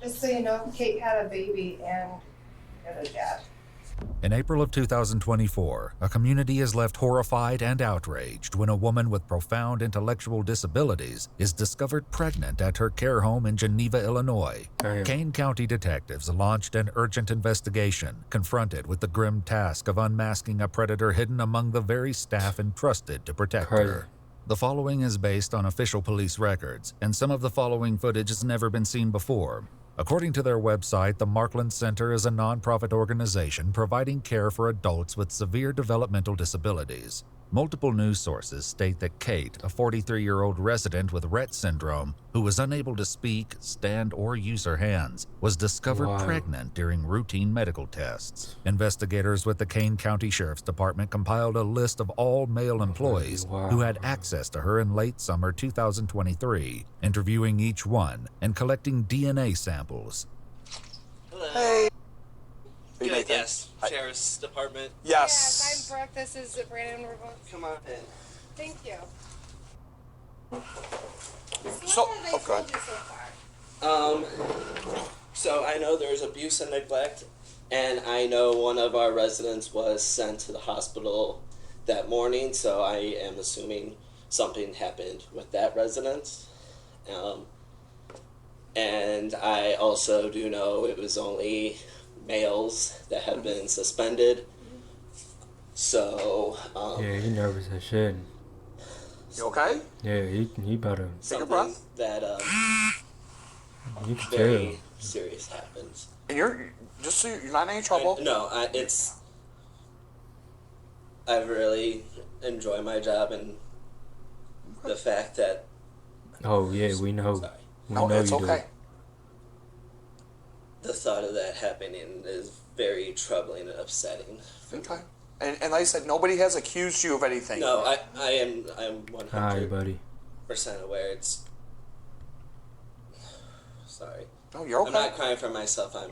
Just so you know, Kate had a baby and had a dad. In April of 2024, a community is left horrified and outraged when a woman with profound intellectual disabilities is discovered pregnant at her care home in Geneva, Illinois. Damn. Kane County detectives launched an urgent investigation, confronted with the grim task of unmasking a predator hidden among the very staff entrusted to protect her. The following is based on official police records, and some of the following footage has never been seen before. According to their website, the Markland Center is a nonprofit organization providing care for adults with severe developmental disabilities. Multiple news sources state that Kate, a 43-year-old resident with Rett syndrome, who was unable to speak, stand, or use her hands, was discovered pregnant during routine medical tests. Investigators with the Kane County Sheriff's Department compiled a list of all male employees who had access to her in late summer 2023, interviewing each one and collecting DNA samples. Hello. Hey. Good, yes. Sheriff's Department. Yes. Yes, I'm Brooke. This is Brandon. Come on in. Thank you. So, What have they okay. told you so far? So I know there's abuse and neglect, and I know one of our residents was sent to the hospital that morning, so I am assuming something happened with that resident. And I also do know it was only males that have been suspended. So, yeah, he nervous as shit. You okay? Yeah, he better. Take a something breath. that You can very tell. serious happens. And you're just so you're not in any trouble. I really enjoy my job, and the fact that Oh yeah, we know. sorry, We No, know it's you okay. the thought of that happening is very troubling and upsetting. Okay. And like I said, nobody has accused you of anything. No, I'm do. Hi, 100% buddy. aware. It's sorry. No, you're okay. I'm not crying for myself. I'm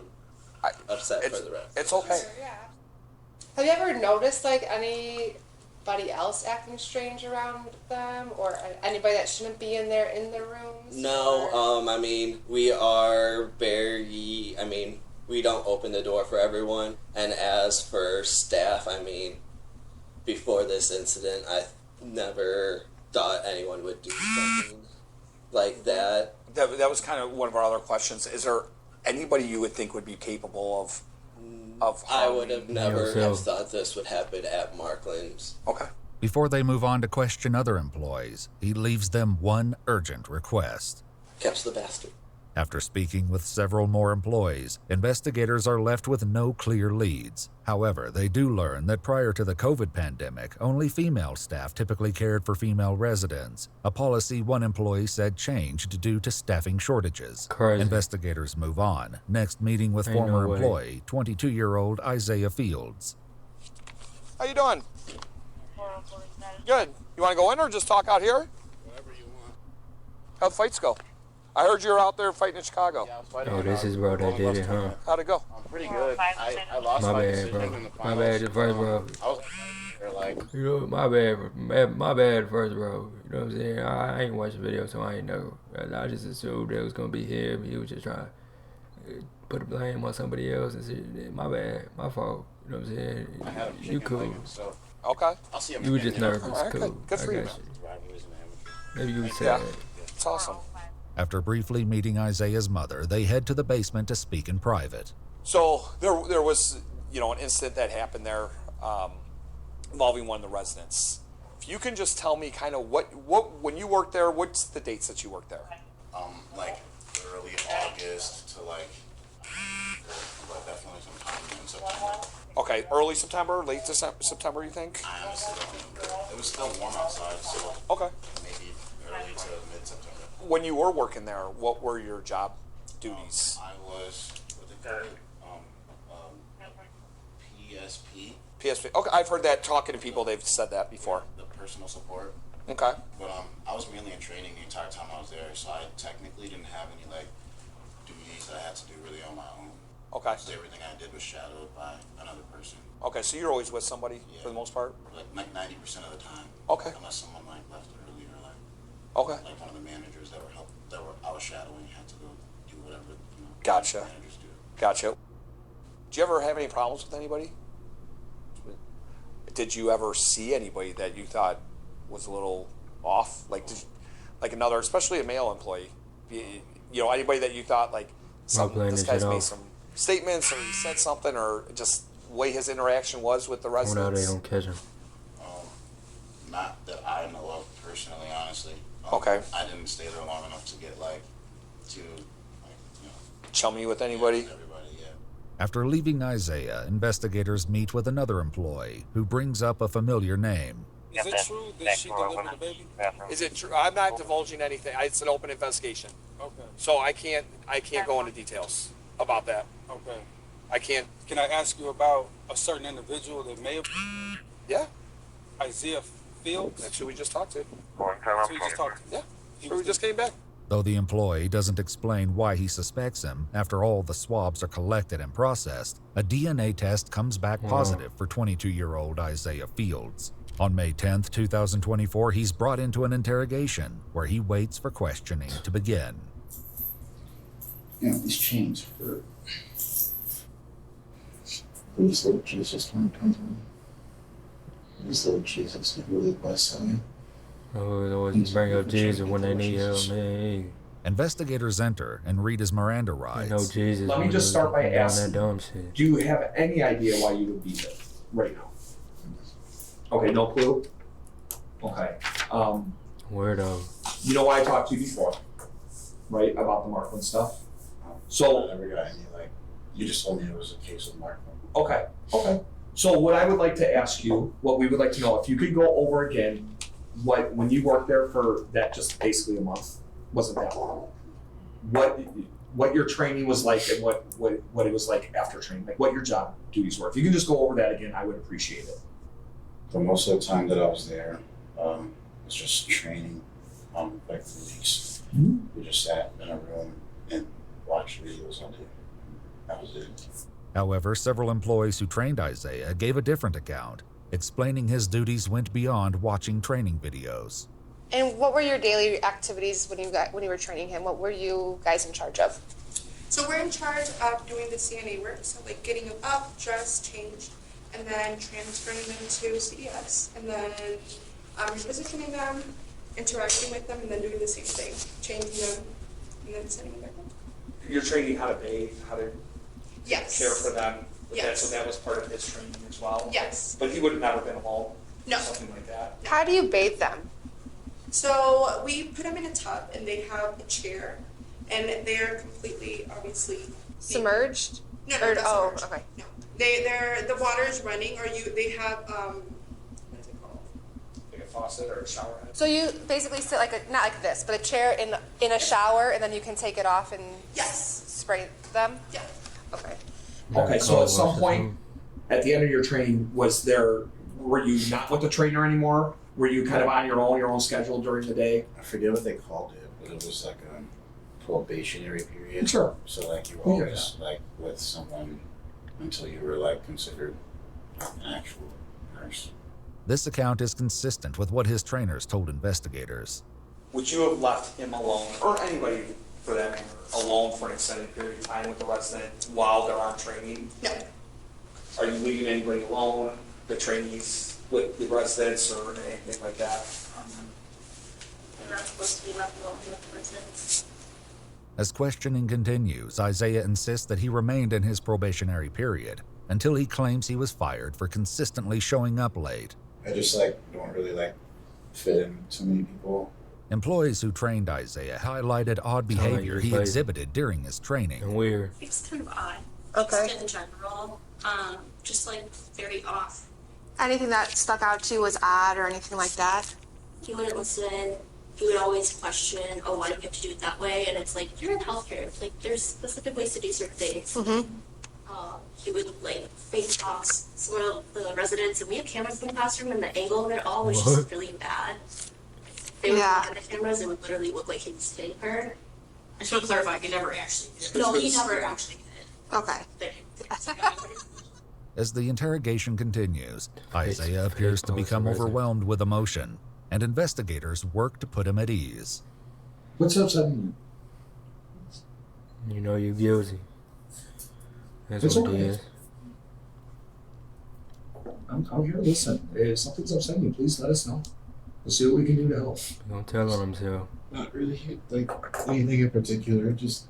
upset it's, for the rest. It's okay. Sure, yeah. Have you ever noticed like anybody else acting strange around them, or anybody that shouldn't be in their rooms? No, or- I mean, we are very, we don't open the door for everyone. And as for staff, before this incident, I never thought anyone would do something like that. That was kind of one of our other questions. Is there anybody you would think would be capable of I harming? would have never Yourself. have thought this would happen at Markland's. Okay. Before they move on to question other employees, he leaves them one urgent request. Catch the bastard. After speaking with several more employees, investigators are left with no clear leads. However, they do learn that prior to the COVID pandemic, only female staff typically cared for female residents, a policy one employee said changed due to staffing shortages. Crazy. Investigators move on, next meeting with Ain't no former way. employee, 22-year-old Isaiah Fields. How you doing? Good. You want to go in or just talk out here? Whatever you want. How'd fights go? I heard you were out there fighting in Chicago. Yeah, I was fighting Oh, in this a is where they long did bus it, huh? tournament. How'd it go? I'm pretty good. I lost My my bad, decision bro. in the My finals. bad, the first row. I was like, You know, my bad. My bad, first row. You know what I'm saying? I ain't watched the video, so I ain't know. I just assumed it was gonna be him. He was just trying to put the blame on somebody else and say, my bad, my fault. You know what I'm saying? I had him You shaking cool. like, so Okay. I'll see him You were again, just know? nervous. Alright, Cool. good for I you. got you. Right, he was an amateur. Maybe you Yeah. said It's awesome. After briefly meeting Isaiah's mother, they head to the basement to speak in private. So there was, an incident that happened there involving one of the residents. If you can just tell me kind of what when you worked there, what's the dates that you worked there? Like early August to definitely sometime in September. Okay, early September, late September, you think? I honestly don't remember. It was still warm outside, so Okay. maybe early to mid-September. When you were working there, what were your job duties? I was what they call it, PSP, PSP. Okay, I've heard that talking to people. They've said that before. the personal support. Okay. But I was mainly in training the entire time I was there, so I technically didn't have any duties that I had to do really on my own. Okay. So everything I did was shadowed by another person, Okay, so you're always with somebody for the most part? like 90% of the time. Okay. Unless someone left early or Okay. one of the managers that were I was shadowing had to go do whatever Gotcha. Managers do. Gotcha. Did you ever have any problems with anybody? Did you ever see anybody that you thought was a little off? Like another, especially a male employee. You know, anybody that you thought like, playing this this guy's shit made off. some statements or he said something or just way his interaction was with the I wonder how they residents? don't catch him. Not that I know of personally, honestly. Okay. I didn't stay there long enough to get you know, Chummy with anybody? everybody, yeah. After leaving Isaiah, investigators meet with another employee who brings up a familiar name. Is it true that she delivered the baby? Is it true? I'm not divulging anything. It's an open investigation. Okay, So I can't go into details about that. okay. I can't. Can I ask you about a certain individual that may have Yeah, Isaiah Fields? that's who we just talked to. That's who you just talked to. Yeah, who we just came back. Though the employee doesn't explain why he suspects him after all the swabs are collected and processed, a DNA test comes back positive for 22-year-old Isaiah Fields. On May 10th, 2024, he's brought into an interrogation where he waits for questioning to begin. You know, these chains hurt. Please, Lord Jesus, don't come to me. Please, Lord Jesus, never really bless me. Always bring up Jesus when they need help, man. Investigators enter and read his Miranda I rights. know Jesus. Let me when just they start by doing that asking, dumb shit. do you have any idea why you would be there right now? Okay, no clue? Okay. Weirdo. You know why I talked to you before, right, about the Markland stuff? I So, never got any, you just told me it was a case of Markland. okay. So what I would like to ask you, what we would like to know, if you could go over again, when you worked there for that just basically a month, wasn't that long, what your training was like and what it was like after training, like what your job duties were. If you could just go over that again, I would appreciate it. For most of the time that I was there, it was just training, like for weeks. We just sat in a room and watched videos all day. That was it. However, several employees who trained Isaiah gave a different account, explaining his duties went beyond watching training videos. And what were your daily activities when you were training him? What were you guys in charge of? So we're in charge of doing the CNA work, so like getting them up, dressed, changed, and then transferring them to CDS, and then repositioning them, interacting with them, and then doing the same thing, changing them, and then sending them back home. You're training how to bathe, how to Yes. care for them. Yes. So that was part of his training as well. Yes. But he would have never been alone. No. Something like that. How do you bathe them? So we put them in a tub, and they have a chair, and they're completely, obviously, Submerged? No, Or- not oh, submerged. okay. No, the water is running, or they have what is it called? Like a faucet or a shower head. So you basically sit not like this, but a chair in a shower, and then you can take it off and Yes. spray them? Yeah. Okay. Okay, so at some point, at the end of your training, were you not with the trainer anymore? Were you kind of on your own schedule during the day? I forget what they called it, but it was like a probationary period. Sure. So you were We hear always with someone until you were considered an actual nurse. This account is consistent with what his trainers told investigators. Would you have left him alone, or anybody for that matter, alone for an extended period of time with the resident while they're on training? No. Are you leaving anybody alone, the trainees with the residents or anything like that? They're not supposed to be left alone with the residents. As questioning continues, Isaiah insists that he remained in his probationary period until he claims he was fired for consistently showing up late. I just don't really fit in too many people. Employees who trained Isaiah highlighted odd Sound like behavior he he was late. exhibited during his training. And weird. It's kind of odd. Okay. Just in general, just very off. Anything that stuck out to you was odd or anything like that? He wouldn't listen. He would always question, oh, why do you have to do it that way? And it's you're in healthcare. There's specific ways to do certain things. Mm-hmm. He would face toss some of the residents, and we have cameras in the classroom, and the angle of it all was just really bad. They would Yeah. look at the cameras, it would literally look like he was hitting her. I should clarify, he never actually did. No, he never actually did. Okay. As the interrogation continues, Isaiah It's appears to pretty become close, isn't it? overwhelmed with emotion, and investigators work to put him at ease. What's upsetting You know you're guilty. That's It's what okay. it is. I'm here to listen. If something's upsetting you, please let us know. We'll see what we can do to help. He gonna tell on himself. Not really like anything in particular. Just,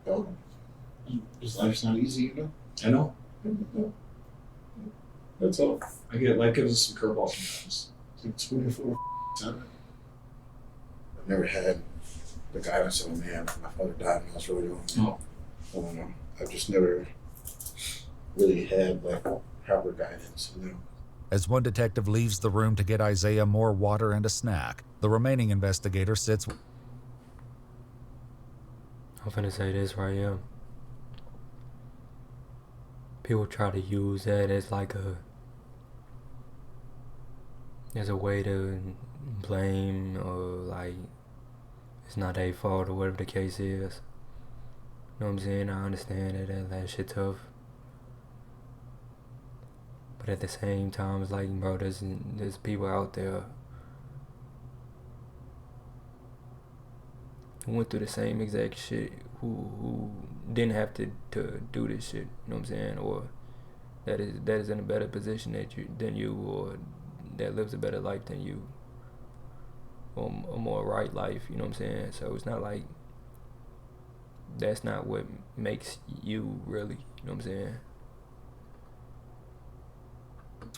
oh, just life's not easy, you know. I know. That's all. I get life gives us some curveballs sometimes. It's 24/7. I've never had the guidance of a man. My father died when I was really young. Oh. I don't know. I've just never really had like proper guidance, you know. As one detective leaves the room to get Isaiah more water and a snack, the remaining investigator sits. I'm finna say this right here. People try to use that as like as a way to blame or like it's not their fault or whatever the case is. You know what I'm saying? I understand that shit tough. But at the same time, it's like, bro, there's people out there who went through the same exact shit, who didn't have to do this shit. You know what I'm saying? Or that is in a better position than you, or that lives a better life than you, or a more right life. You know what I'm saying? So it's not like that's not what makes you really. You know what I'm saying?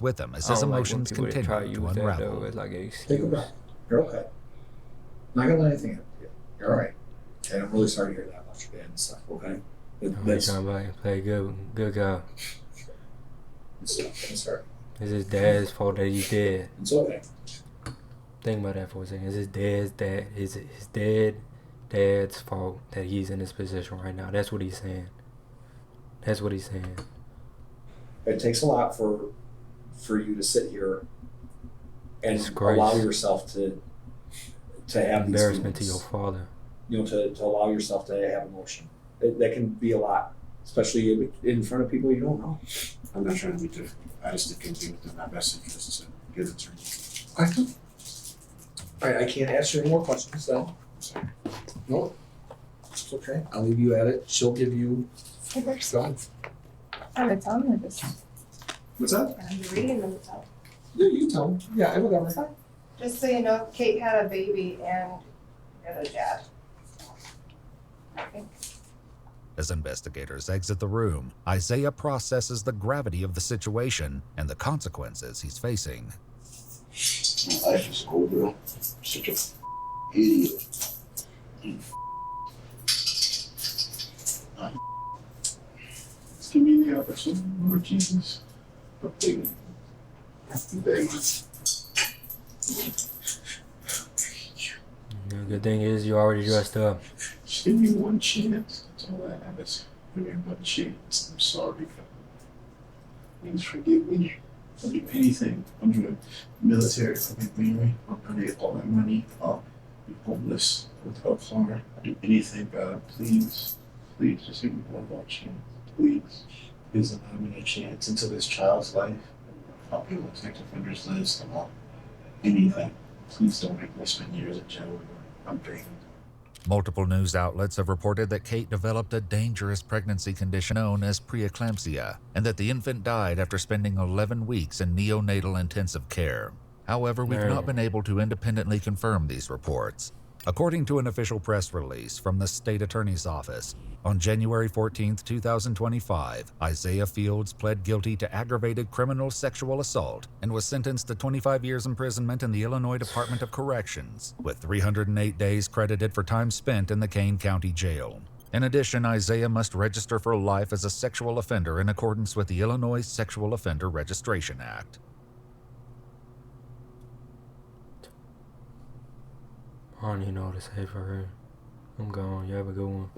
With him as his emotions continue to unravel. As like an excuse. Take a breath. You're okay. Not gonna let anything happen to you. You're alright. And I'm really sorry to hear that about your dad and stuff, okay? That's trying to play good guy. It's alright. It's his dad's fault that he's dead. It's okay. Think about that for a second. It's his dad's fault that he's in this position right now. That's what he's saying. That's what he's saying. It takes a lot for you to sit here and allow yourself to have embarrassment these to your father. You know, to allow yourself to have emotion. That can be a lot, especially in front of people you don't know. I'm not trying to be difficult. I just think it'd be within my best interest to get it through. I know. Alright, I can't ask you any more questions then. No. It's okay. I'll leave you at it. She'll give you. It's on this. What's that? I'm reading them to tell. Yeah, you tell me. Yeah, whatever. Just so you know, Kate had a baby and you're the dad. I think. As investigators exit the room, Isaiah processes the gravity of the situation and the consequences he's facing. My life is over. Such a idiot. Just give me the opportunity, Lord Jesus. I'm begging. I'm begging. The good thing is you already dressed up. Just give me one chance. That's all I have is give me one chance. I'm sorry. Please forgive me. I'll do anything. I'll do the military fucking thing. I'll donate all my money. I'll be homeless without car. I'll do anything, God. Please. Please just give me one more chance. Please. Please allow me a chance into this child's life. I'll be on the sex offenders list. I want anything. Please don't make me spend years in jail. I'm begging. Multiple news outlets have reported that Kate developed a dangerous pregnancy condition known as preeclampsia, and that the infant died after spending 11 weeks in neonatal intensive care. However, we've not been able to independently confirm these reports. According to an official press release from the state attorney's office, on January 14, 2025, Isaiah Fields pled guilty to aggravated criminal sexual assault and was sentenced to 25 years imprisonment in the Illinois Department of Corrections, with 308 days credited for time spent in the Kane County Jail. In addition, Isaiah must register for life as a sexual offender in accordance with the Illinois Sexual Offender Registration Act. I don't even know what to say for her. I'm gone. You have a good one.